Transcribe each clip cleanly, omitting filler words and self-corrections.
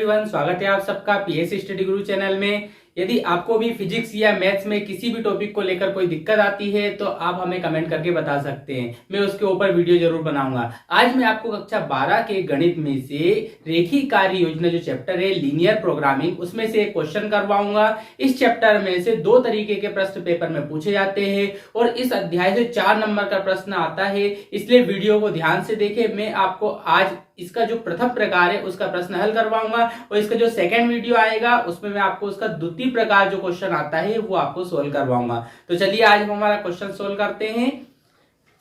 Everyone, स्वागत है आप सबका पीएस स्टडी गुरु चैनल में। यदि आपको भी फिजिक्स या मैथ्स में किसी भी टॉपिक को लेकर कोई दिक्कत आती है तो आप हमें कमेंट करके बता सकते हैं, मैं उसके ऊपर वीडियो जरूर बनाऊंगा। आज मैं आपको कक्षा 12 के गणित में से रेखीय कार्य योजना जो चैप्टर है लीनियर प्रोग्रामिंग, उसमें से एक क्वेश्चन करवाऊंगा। इस चैप्टर में से 2 तरीके के प्रश्न पेपर में पूछे जाते हैं और इस अध्याय से 4 नंबर का प्रश्न आता है, इसलिए वीडियो को ध्यान से देखें। मैं आपको आज इसका जो प्रथम प्रकार है उसका प्रश्न हल करवाऊंगा और इसका जो सेकंड वीडियो आएगा उसमें मैं आपको उसका द्वितीय प्रकार जो क्वेश्चन आता है वो आपको सोल्व करवाऊंगा। तो चलिए आज हम हमारा क्वेश्चन सोल्व करते हैं।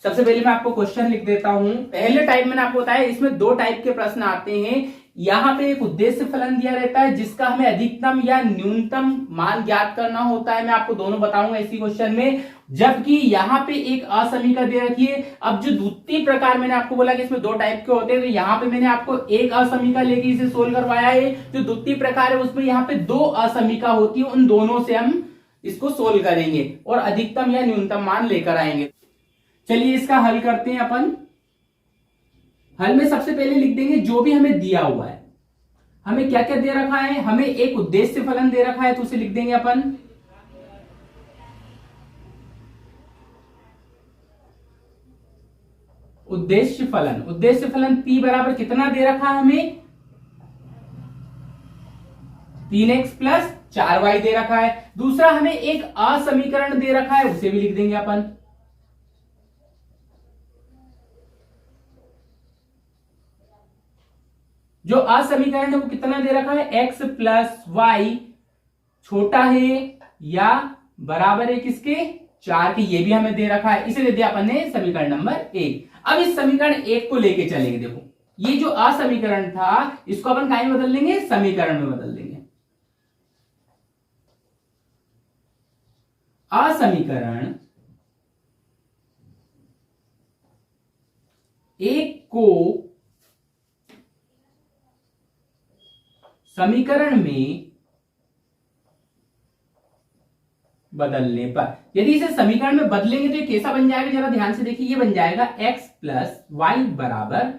सबसे पहले मैं आपको क्वेश्चन लिख देता हूं। पहले टाइप मैंने आपको बताया, इसमें 2 टाइप के प्रश्न आते हैं। यहाँ पे एक उद्देश्य फलन दिया रहता है जिसका हमें अधिकतम या न्यूनतम मान ज्ञात करना होता है। मैं आपको दोनों बताऊंगा इसी क्वेश्चन में। जबकि यहाँ पे एक असमीकरण दे रखी है। अब जो द्वितीय प्रकार मैंने आपको बोला कि इसमें 2 टाइप के होते हैं, तो यहाँ पे मैंने आपको एक असमीकरण लेके इसे सोल्व करवाया है। जो द्वितीय प्रकार है उसमें यहाँ पे 2 असमीकरण होती है, उन दोनों से हम इसको सोल्व करेंगे और अधिकतम या न्यूनतम मान लेकर आएंगे। चलिए इसका हल करते हैं अपन। हल में सबसे पहले लिख देंगे जो भी हमें दिया हुआ है। हमें क्या क्या दे रखा है, हमें एक उद्देश्य फलन दे रखा है, तो उसे लिख देंगे अपन उद्देश्य फलन। उद्देश्य फलन p बराबर कितना दे रखा है हमें, 3x प्लस 4y दे रखा है। दूसरा हमें एक असमीकरण दे रखा है, उसे भी लिख देंगे अपन। जो असमीकरण है वो कितना दे रखा है, x प्लस वाई छोटा है या बराबर है किसके, 4 के। ये भी हमें दे रखा है, इसे दे दिया अपन ने समीकरण नंबर 1। अब इस समीकरण 1 को लेके चलेंगे। देखो ये जो असमीकरण था इसको अपन कहां में बदल लेंगे, समीकरण में बदल देंगे। असमीकरण 1 को समीकरण में बदलने पर, यदि इसे समीकरण में बदलेंगे तो ये कैसा बन जाएगा, जरा ध्यान से देखिए। ये बन जाएगा x प्लस वाई बराबर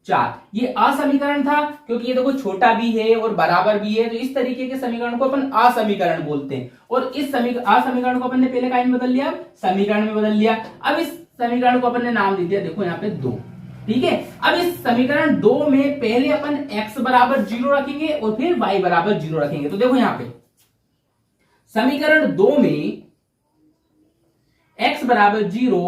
4। ये असमीकरण था क्योंकि ये देखो छोटा भी है और बराबर भी है, तो इस तरीके के समीकरण को अपन असमीकरण बोलते हैं। और इस असमीकरण को अपन ने पहले कहीं बदल लिया, समीकरण में बदल लिया। अब इस समीकरण को अपन ने नाम दे दिया, देखो यहाँ पे 2। ठीक है। अब इस समीकरण 2 में पहले अपन x बराबर 0 रखेंगे और फिर y बराबर 0 रखेंगे। तो देखो यहां पे समीकरण 2 में x बराबर 0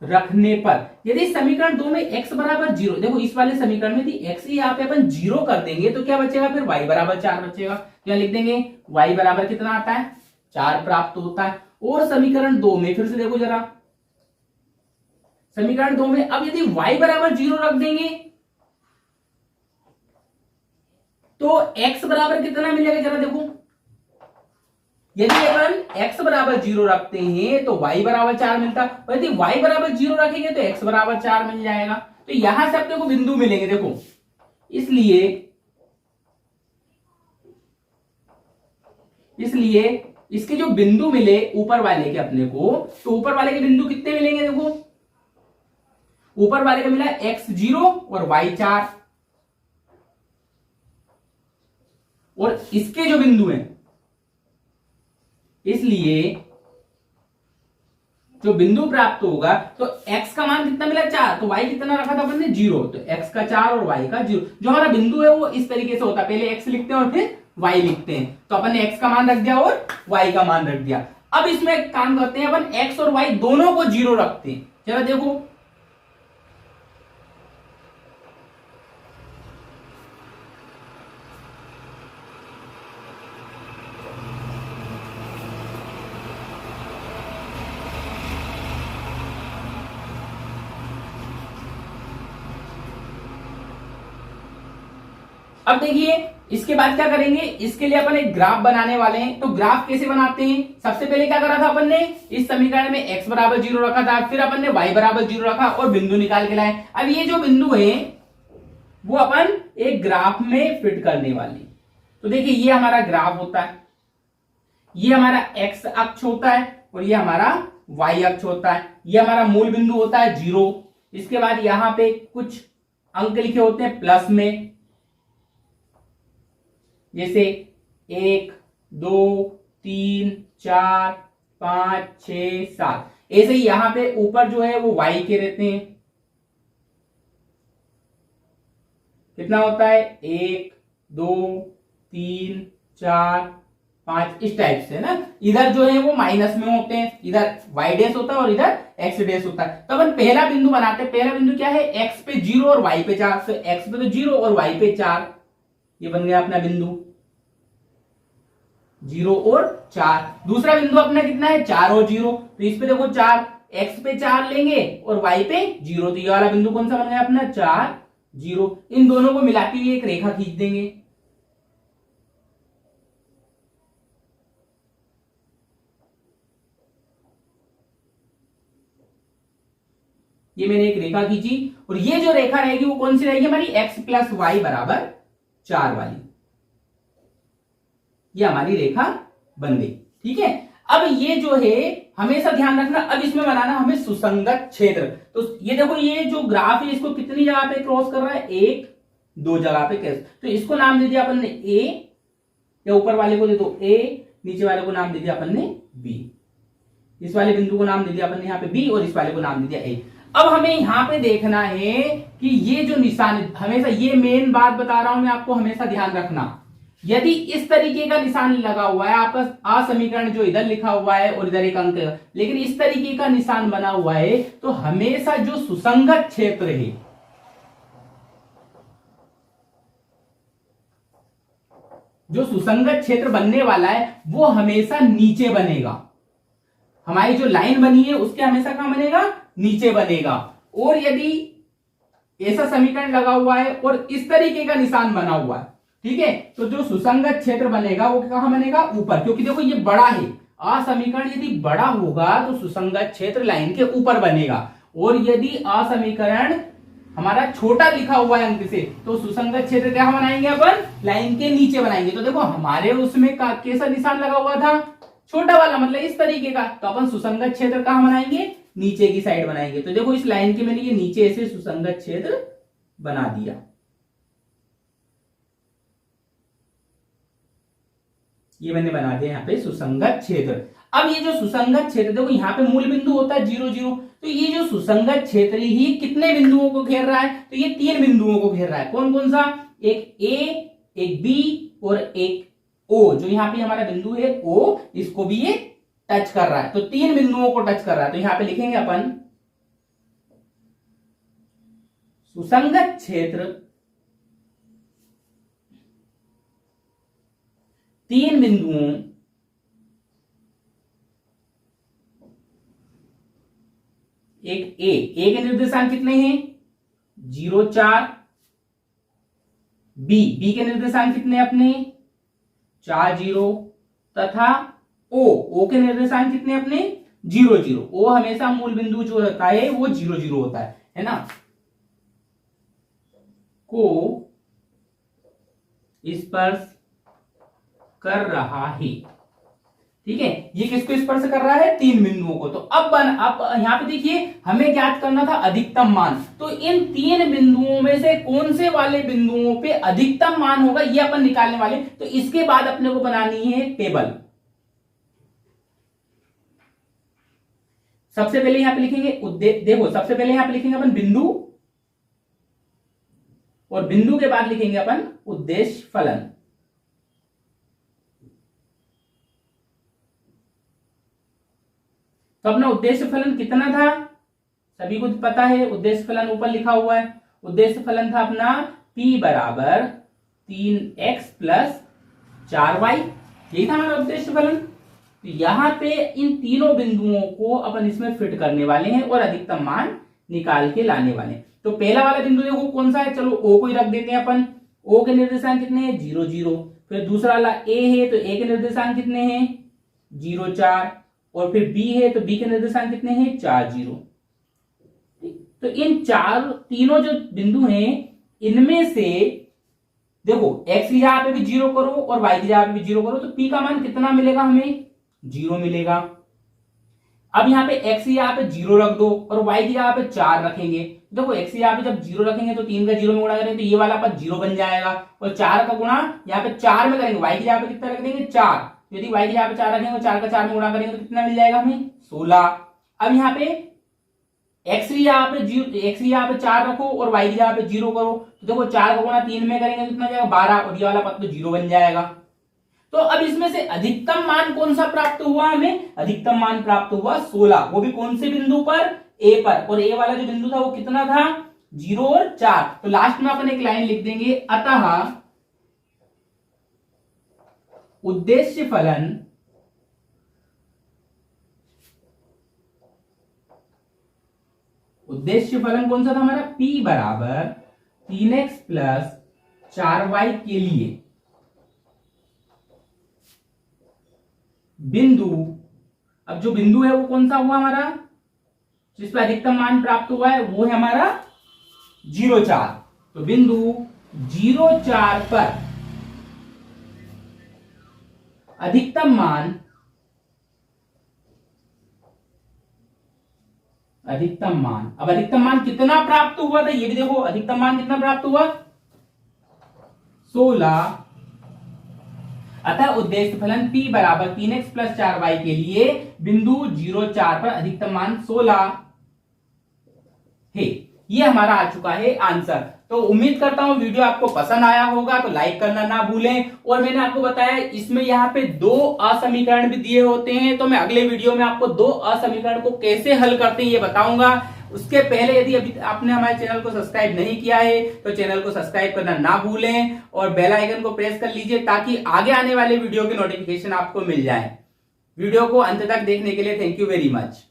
रखने पर, यदि समीकरण 2 में x बराबर 0, देखो इस वाले समीकरण में थी x, यहां पे अपन 0 कर देंगे तो क्या बचेगा, फिर y बराबर 4 बचेगा। क्या लिख देंगे, y बराबर कितना आता है, 4 प्राप्त होता है। और समीकरण 2 में फिर से देखो जरा, समीकरण 2 में अब यदि y बराबर 0 रख देंगे तो x बराबर कितना मिलेगा, जरा देखो। यदि अपन x बराबर 0 रखते हैं तो y बराबर 4 मिलता, और यदि y बराबर 0 रखेंगे तो x बराबर 4 मिल जाएगा। तो यहां से अपने को बिंदु मिलेंगे, देखो। इसलिए इसके जो बिंदु मिले ऊपर वाले के अपने को, तो ऊपर वाले के बिंदु कितने मिलेंगे, देखो ऊपर वाले का मिला x 0 और y 4, और इसके जो बिंदु हैं, इसलिए जो बिंदु प्राप्त होगा तो x का मान कितना मिला, 4, तो y कितना रखा था अपन ने, 0, तो x का 4 और y का 0। जो हमारा बिंदु है वो इस तरीके से होता है, पहले x लिखते हैं और फिर y लिखते हैं। तो अपन ने x का मान रख दिया और y का मान रख दिया। अब इसमें काम करते हैं अपन, x और y दोनों को 0 रखते हैं। जरा देखो, अब देखिए इसके बाद क्या करेंगे, इसके लिए अपन एक ग्राफ बनाने वाले हैं। तो ग्राफ कैसे बनाते हैं, सबसे पहले क्या करा था अपन ने, इस समीकरण में x बराबर 0 रखा था, फिर अपन ने y बराबर 0 रखा और बिंदु निकाल के लाए। अब ये जो बिंदु है वो अपन एक ग्राफ में फिट करने वाले। तो देखिए ये हमारा ग्राफ होता है, ये हमारा x अक्ष होता है और ये हमारा y अक्ष होता है। ये हमारा मूल बिंदु होता है 0। इसके बाद यहां पे कुछ अंक लिखे होते हैं प्लस में, जैसे 1 2 3 4 5 6 7। ऐसे ही यहां पे ऊपर जो है वो y के रहते हैं। कितना होता है 1 2 3 4 5 इस टाइप से ना। इधर जो है वो माइनस में होते हैं, इधर y डैश होता है और इधर x डैश होता है। तो अपन पहला बिंदु बनाते हैं। पहला बिंदु क्या है, x पे 0 और y पे 4। तो x पे तो 0 और y पे 4, ये बन गया अपना बिंदु 0 और 4। दूसरा बिंदु अपना कितना है 4 और 0। तो इस पे देखो 4, x पे 4 लेंगे और y पे 0। तो ये वाला बिंदु कौन सा बन गया अपना 4 0। इन दोनों को मिलाते हुए एक रेखा खींच देंगे। ये मैंने एक रेखा खींची और ये जो रेखा रहेगी वो कौन सी रहेगी हमारी x प्लस वाई बराबर 4 वाली। ये हमारी रेखा बन गई। ठीक है, अब ये जो है हमेशा ध्यान रखना, अब इसमें बनाना हमें सुसंगत क्षेत्र। तो ये देखो ये जो ग्राफ है इसको कितनी जगह पे क्रॉस कर रहा है, 1 2 जगह पे क्रॉस। तो इसको नाम दे दिया अपन ने ए, या ऊपर वाले को दे दो ए, नीचे वाले को नाम दे दिया अपन ने बी। इस वाले बिंदु को नाम दे दिया अपन ने यहाँ पे बी और इस वाले को नाम दे दिया ए। अब हमें यहां पे देखना है कि ये जो निशान, हमेशा ये मेन बात बता रहा हूं मैं आपको, हमेशा ध्यान रखना। यदि इस तरीके का निशान लगा हुआ है, आपका आ समीकरण जो इधर लिखा हुआ है और इधर एक अंक, लेकिन इस तरीके का निशान बना हुआ है, तो हमेशा जो सुसंगत क्षेत्र है, जो सुसंगत क्षेत्र बनने वाला है वो हमेशा नीचे बनेगा। हमारी जो लाइन बनी है उसके हमेशा कहां बनेगा, नीचे बनेगा। और यदि ऐसा समीकरण लगा हुआ है और इस तरीके का निशान बना हुआ है, ठीक है, तो जो सुसंगत क्षेत्र बनेगा वो कहां बनेगा, ऊपर। क्योंकि देखो ये बड़ा है, आ समीकरण यदि बड़ा होगा तो सुसंगत क्षेत्र लाइन के ऊपर बनेगा, और यदि आ समीकरण हमारा छोटा लिखा हुआ है अंक से, तो सुसंगत क्षेत्र क्या बनाएंगे अपन, लाइन के नीचे बनाएंगे। तो देखो हमारे उसमें कैसा निशान लगा हुआ था, छोटा वाला, मतलब इस तरीके का। तो अपन सुसंगत क्षेत्र कहां बनाएंगे, नीचे की साइड बनाएंगे। तो देखो इस लाइन के मैंने ये नीचे ऐसे सुसंगत क्षेत्र बना दिया। ये मैंने बना दिया यहाँ पे सुसंगत क्षेत्र। अब ये जो सुसंगत क्षेत्र, देखो यहाँ पे मूल बिंदु होता है 0 0। तो ये जो सुसंगत क्षेत्र ही कितने बिंदुओं को घेर रहा है, तो ये 3 बिंदुओं को घेर रहा है। कौन कौन सा, एक ए, एक बी और एक ओ। जो यहाँ पे हमारा बिंदु है ओ, इसको भी ये टच कर रहा है। तो 3 बिंदुओं को टच कर रहा है। तो यहाँ पे लिखेंगे अपन सुसंगत क्षेत्र 3 बिंदुओं एक ए के निर्देशांक कितने हैं 0 4, बी के निर्देशांक कितने अपने 4 0, तथा ओ के निर्देशांक कितने अपने 0 0। ओ हमेशा मूल बिंदु जो होता है वो 0 0 होता है ना, को स्पर्श कर रहा है। ठीक है, ये किसको स्पर्श कर रहा है, 3 बिंदुओं को। तो अब यहां पे देखिए हमें ज्ञात करना था अधिकतम मान। तो इन 3 बिंदुओं में से कौन से वाले बिंदुओं पे अधिकतम मान होगा ये अपन निकालने वाले। तो इसके बाद अपने को बनानी है टेबल। सबसे पहले यहां पे लिखेंगे देखो सबसे पहले यहां पे लिखेंगे अपन बिंदु, और बिंदु के बाद लिखेंगे अपन उद्देश्य फलन। तो अपना उद्देश्य फलन कितना था, सभी को पता है। उद्देश्य फलन ऊपर लिखा हुआ है। उद्देश्य फलन था अपना p बराबर 3x प्लस 4y, यही था हमारा उद्देश्य फलन। तो यहां पे इन तीनों बिंदुओं को अपन इसमें फिट करने वाले हैं और अधिकतम मान निकाल के लाने वाले हैं। तो पहला वाला बिंदु देखो कौन सा है, चलो o को ही रख देते हैं अपन। o के निर्देशांक कितने हैं 0 0। फिर दूसरा वाला a है तो a के निर्देशांक कितने हैं 0 4, और फिर b है तो b के निर्देशांक कितने हैं 4 0। तो इन तीनों जो बिंदु हैं इनमें से देखो x की जगह पे भी 0 करो और y की जगह पे भी 0 करो, तो p का मान कितना मिलेगा हमें 0 मिलेगा। अब यहाँ पे x यहाँ पे 0 रख दो और y की यहाँ पे 4 रखेंगे। देखो x यहाँ पे जब 0 रखेंगे तो 3 का 0 में गुणा करेंगे तो ये वाला पद 0 बन जाएगा और 4 का गुणा यहाँ पे 4 में करेंगे, y की यहाँ पे कितना रख देंगे 4। यदि y की यहाँ पे 4 रखेंगे 4 का 4 में गुणा करेंगे तो कितना मिल जाएगा हमें 16। अब यहाँ पे x यहाँ पे 4 रखो और y की यहाँ पे 0 करो तो देखो 4 का गुणा 3 में करेंगे तो कितना जाएगा 12 और ये वाला पद तो 0 बन जाएगा। तो अब इसमें से अधिकतम मान कौन सा प्राप्त हुआ, हमें अधिकतम मान प्राप्त हुआ 16, वो भी कौन से बिंदु पर, ए पर, और ए वाला जो बिंदु था वो कितना था 0 और 4। तो लास्ट में अपन एक लाइन लिख देंगे, अतः उद्देश्य फलन कौन सा था हमारा, P बराबर 3x प्लस 4y के लिए बिंदु, अब जो बिंदु है वो कौन सा हुआ हमारा, जिस पर अधिकतम मान प्राप्त हुआ है वो है हमारा 0,4। तो बिंदु 0,4 पर अधिकतम मान अब अधिकतम मान कितना प्राप्त हुआ था ये भी देखो, अधिकतम मान कितना प्राप्त हुआ 16। अतः उद्देश्य फलन P बराबर 3x प्लस 4y के लिए बिंदु 0,4 पर अधिकतम मान 16 है। ये हमारा आ चुका है आंसर। तो उम्मीद करता हूं वीडियो आपको पसंद आया होगा, तो लाइक करना ना भूलें। और मैंने आपको बताया इसमें यहाँ पे 2 असमीकरण भी दिए होते हैं, तो मैं अगले वीडियो में आपको 2 असमीकरण को कैसे हल करते हैं ये बताऊंगा। उसके पहले यदि अभी आपने हमारे चैनल को सब्सक्राइब नहीं किया है तो चैनल को सब्सक्राइब करना ना भूलें और बेल आइकन को प्रेस कर लीजिए ताकि आगे आने वाले वीडियो के नोटिफिकेशन आपको मिल जाए। वीडियो को अंत तक देखने के लिए थैंक यू वेरी मच।